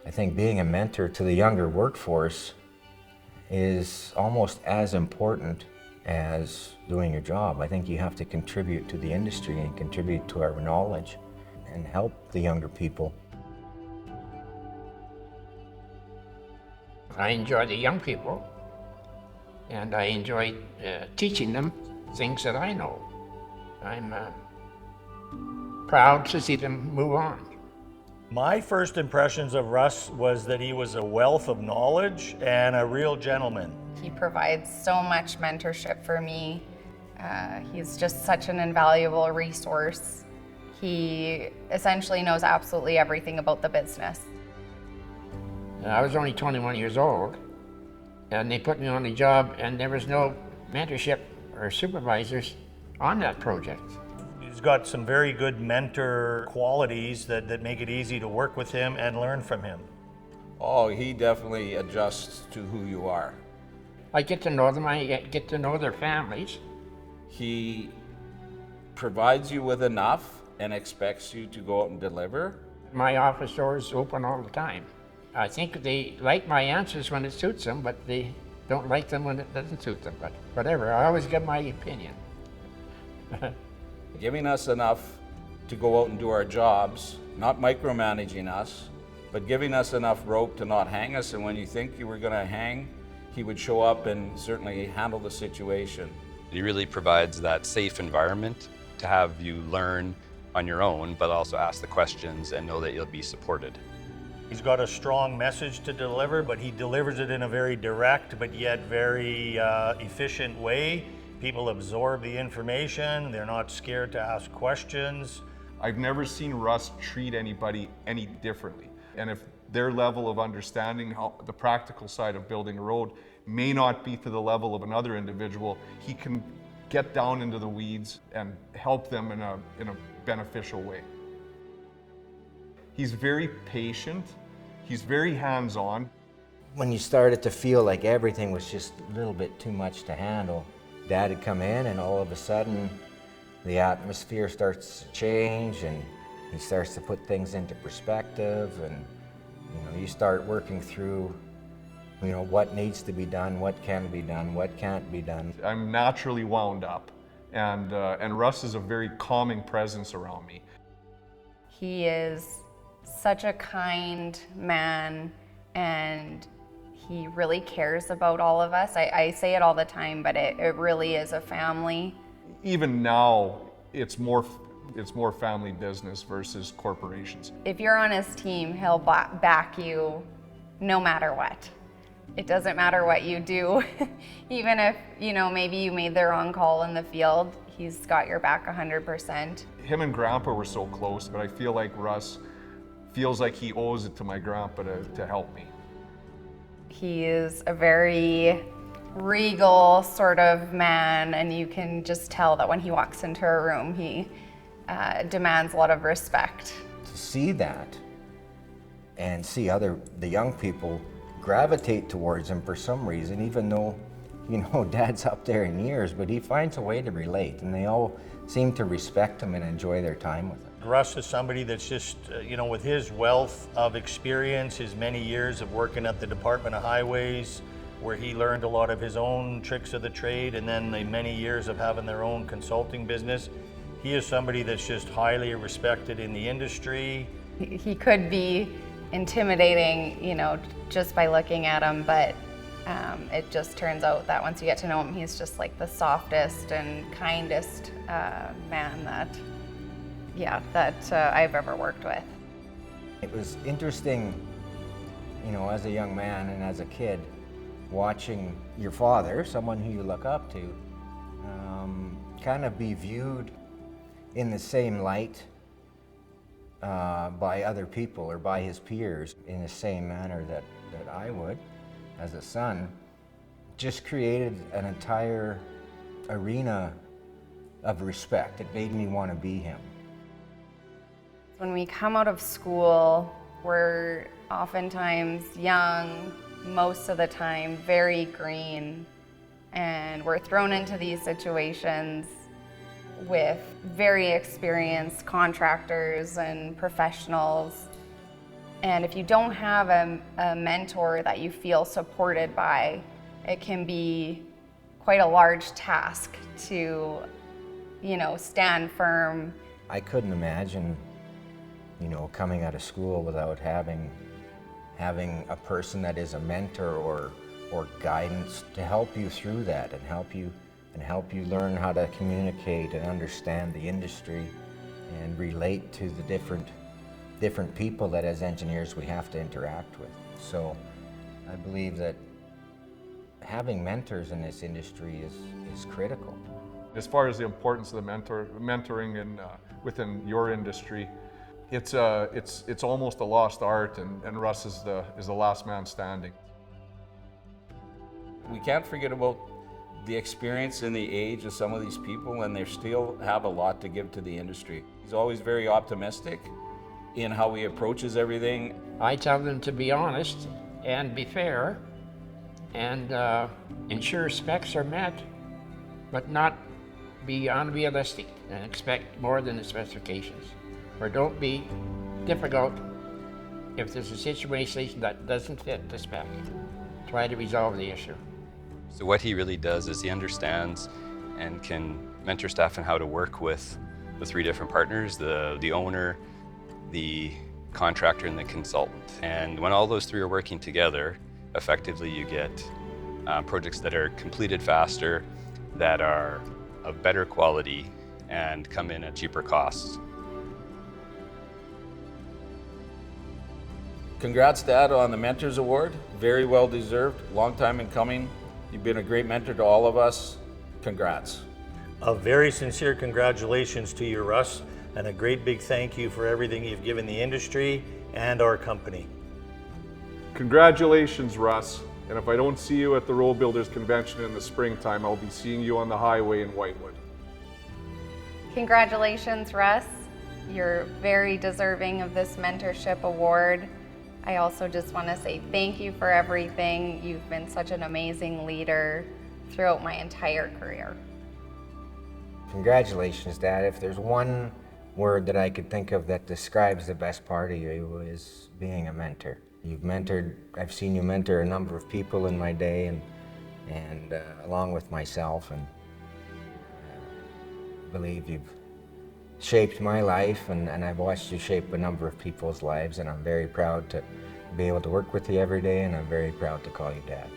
I think being a mentor to the younger workforce is almost as important as doing your job. I think you have to contribute to the industry and contribute to our knowledge and help the younger people. I enjoy the young people, and I enjoy teaching them things that I know. I'm proud to see them move on. My first impressions of Russ was that he was a wealth of knowledge and a real gentleman. He provides so much mentorship for me. He's just such an invaluable resource. He essentially knows absolutely everything about the business. I was only 21 years old, and they put me on the job, and there was no mentorship or supervisors on that project. He's got some very good mentor qualities that make it easy to work with him and learn from him. Oh, he definitely adjusts to who you are. I get to know them, I get to know their families. He provides you with enough and expects you to go out and deliver. My office door is open all the time. I think they like my answers when it suits them, but they don't like them when it doesn't suit them. But whatever, I always give my opinion. Giving us enough to go out and do our jobs, not micromanaging us, but giving us enough rope to not hang us, and when you think you were going to hang, he would show up and certainly handle the situation. He really provides that safe environment to have you learn on your own, but also ask the questions and know that you'll be supported. He's got a strong message to deliver, but he delivers it in a very direct but yet very efficient way. People absorb the information, they're not scared to ask questions. I've never seen Russ treat anybody any differently. And if their level of understanding how the practical side of building a road may not be to the level of another individual, he can get down into the weeds and help them in a beneficial way. He's very patient, he's very hands-on. When you started to feel like everything was just a little bit too much to handle, Dad would come in and all of a sudden the atmosphere starts to change and he starts to put things into perspective, and you start working through what needs to be done, what can be done, what can't be done. I'm naturally wound up, and Russ is a very calming presence around me. He is such a kind man, and he really cares about all of us. I say it all the time, but it really is a family. Even now, it's more family business versus corporations. If you're on his team, he'll back you no matter what. It doesn't matter what you do. Even if, maybe you made the wrong call in the field, he's got your back 100%. Him and Grandpa were so close, but I feel like Russ feels like he owes it to my Grandpa to help me. He is a very regal sort of man, and you can just tell that when he walks into a room, he demands a lot of respect. To see that and see the young people gravitate towards him for some reason, even though, Dad's up there in years, but he finds a way to relate, and they all seem to respect him and enjoy their time with him. Russ is somebody that's just, with his wealth of experience, his many years of working at the Department of Highways, where he learned a lot of his own tricks of the trade, and then the many years of having their own consulting business. He is somebody that's just highly respected in the industry. He could be intimidating, just by looking at him, but it just turns out that once you get to know him, he's just like the softest and kindest man that I've ever worked with. It was interesting, as a young man and as a kid, watching your father, someone who you look up to, kind of be viewed in the same light by other people or by his peers in the same manner that I would as a son, just created an entire arena of respect. It made me want to be him. When we come out of school, we're oftentimes young, most of the time very green, and we're thrown into these situations with very experienced contractors and professionals. And if you don't have a mentor that you feel supported by, it can be quite a large task to, stand firm. I couldn't imagine, coming out of school without having a person that is a mentor or guidance to help you through that and help you learn how to communicate and understand the industry and relate to the different people that as engineers we have to interact with. So I believe that having mentors in this industry is critical. As far as the importance of the mentoring within your industry, it's almost a lost art, and Russ is the last man standing. We can't forget about the experience and the age of some of these people, and they still have a lot to give to the industry. He's always very optimistic in how he approaches everything. I tell them to be honest and be fair and ensure specs are met, but not be unrealistic and expect more than the specifications. Or don't be difficult if there's a situation that doesn't fit the spec. Try to resolve the issue. So what he really does is he understands and can mentor staff in how to work with the three different partners, the owner, the contractor, and the consultant. And when all those three are working together, effectively you get projects that are completed faster, that are of better quality, and come in at cheaper costs. Congrats, Dad, on the Mentors Award. Very well deserved. Long time in coming. You've been a great mentor to all of us. Congrats. A very sincere congratulations to you, Russ, and a great big thank you for everything you've given the industry and our company. Congratulations, Russ. And if I don't see you at the Road Builders Convention in the springtime, I'll be seeing you on the highway in Whitewood. Congratulations, Russ. You're very deserving of this mentorship award. I also just want to say thank you for everything. You've been such an amazing leader throughout my entire career. Congratulations, Dad. If there's one word that I could think of that describes the best part of you, is being a mentor. I've seen you mentor a number of people in my day, and along with myself, and I believe you've shaped my life, and I've watched you shape a number of people's lives, and I'm very proud to be able to work with you every day, and I'm very proud to call you Dad.